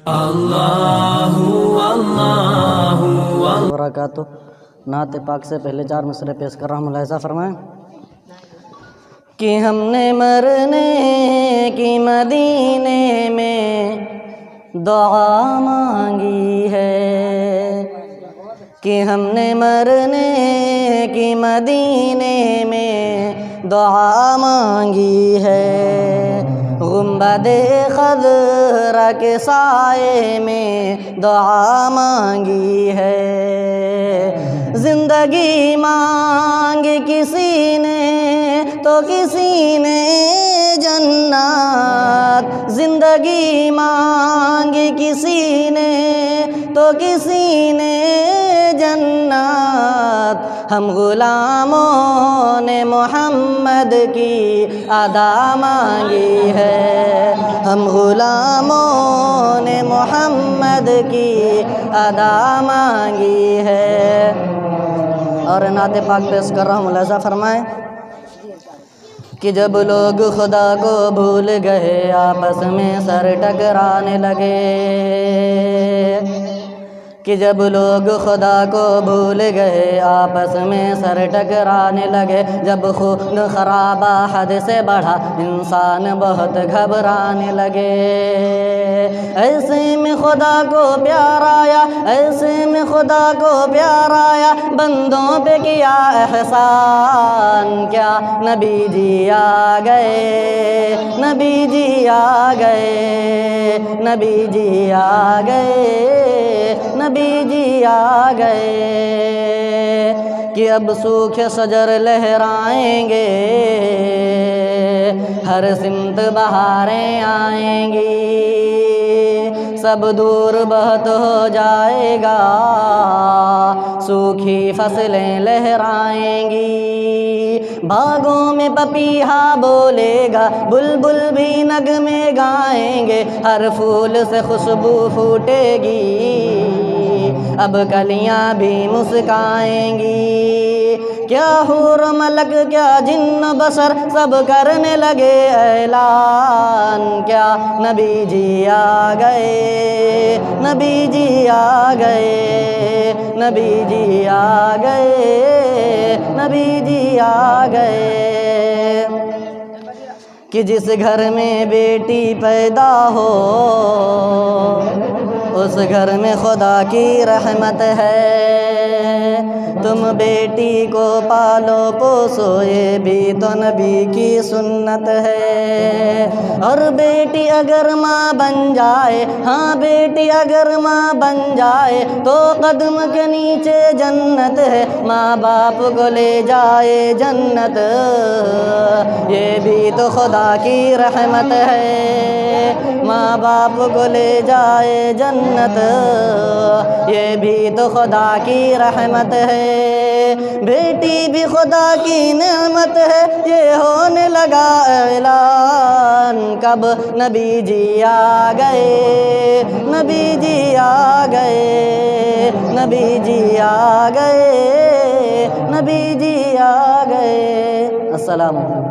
اللہ اللہ وبرکاتہ۔ نعت پاک سے پہلے 4 مصرعے پیش کر رہا ہوں، ملاحظہ فرمائیں کہ ہم نے مرنے کی مدینے میں دعا مانگی ہے، کہ ہم نے مرنے کی مدینے میں دعا مانگی ہے، گنبد خضرا کے سائے میں دعا مانگی ہے، زندگی مانگ کسی نے تو کسی نے جنت، زندگی مانگ کسی نے تو کسی نے جنت، ہم غلاموں نے محمد کی ادا مانگی ہے، ہم غلاموں نے محمد کی ادا مانگی ہے۔ اور نعت پاک پیش کر رہا ہوں، ملاحظہ فرمائیں کہ جب لوگ خدا کو بھول گئے آپس میں سر ٹکرانے لگے، کہ جب لوگ خدا کو بھول گئے آپس میں سر ٹکرانے لگے، جب خون خرابہ حد سے بڑھا انسان بہت گھبرانے لگے، ایسے میں خدا کو پیار آیا، ایسے میں خدا کو پیار آیا، بندوں پہ کیا احسان، کیا نبی جی آ گئے، نبی جی آ گئے، نبی جی آ گئے، نبی جی آ گئے، کہ اب سوکھے شجر لہرائیں گے، ہر سمت بہاریں آئیں گی، سب دور بہت ہو جائے گا، سوکھی فصلیں لہرائیں گی، باغوں میں پپیہا بولے گا، بلبل بھی نغمے گائیں گے، ہر پھول سے خوشبو پھوٹے گی، اب کلیاں بھی مسکائیں گی، کیا حور و ملک کیا جن و بشر سب کرنے لگے اعلان، کیا نبی جی آ گئے، نبی جی آ گئے، نبی جی آ گئے، نبی جی آ گئے، کہ جس گھر میں بیٹی پیدا ہو اس گھر میں خدا کی رحمت ہے، تم بیٹی کو پالو پوسو یہ بھی تو نبی کی سنت ہے، اور بیٹی اگر ماں بن جائے، ہاں بیٹی اگر ماں بن جائے تو قدم کے نیچے جنت ہے، ماں باپ کو لے جائے جنت، یہ بھی تو خدا کی رحمت ہے، ماں باپ کو لے جائے جنت، یہ بھی تو خدا کی رحمت ہے، بیٹی بھی خدا کی نعمت ہے، یہ ہونے لگا اعلان، کب نبی جی آ گئے، نبی جی آ گئے، نبی جی آ گئے، نبی جی آ گئے۔ السلام علیکم۔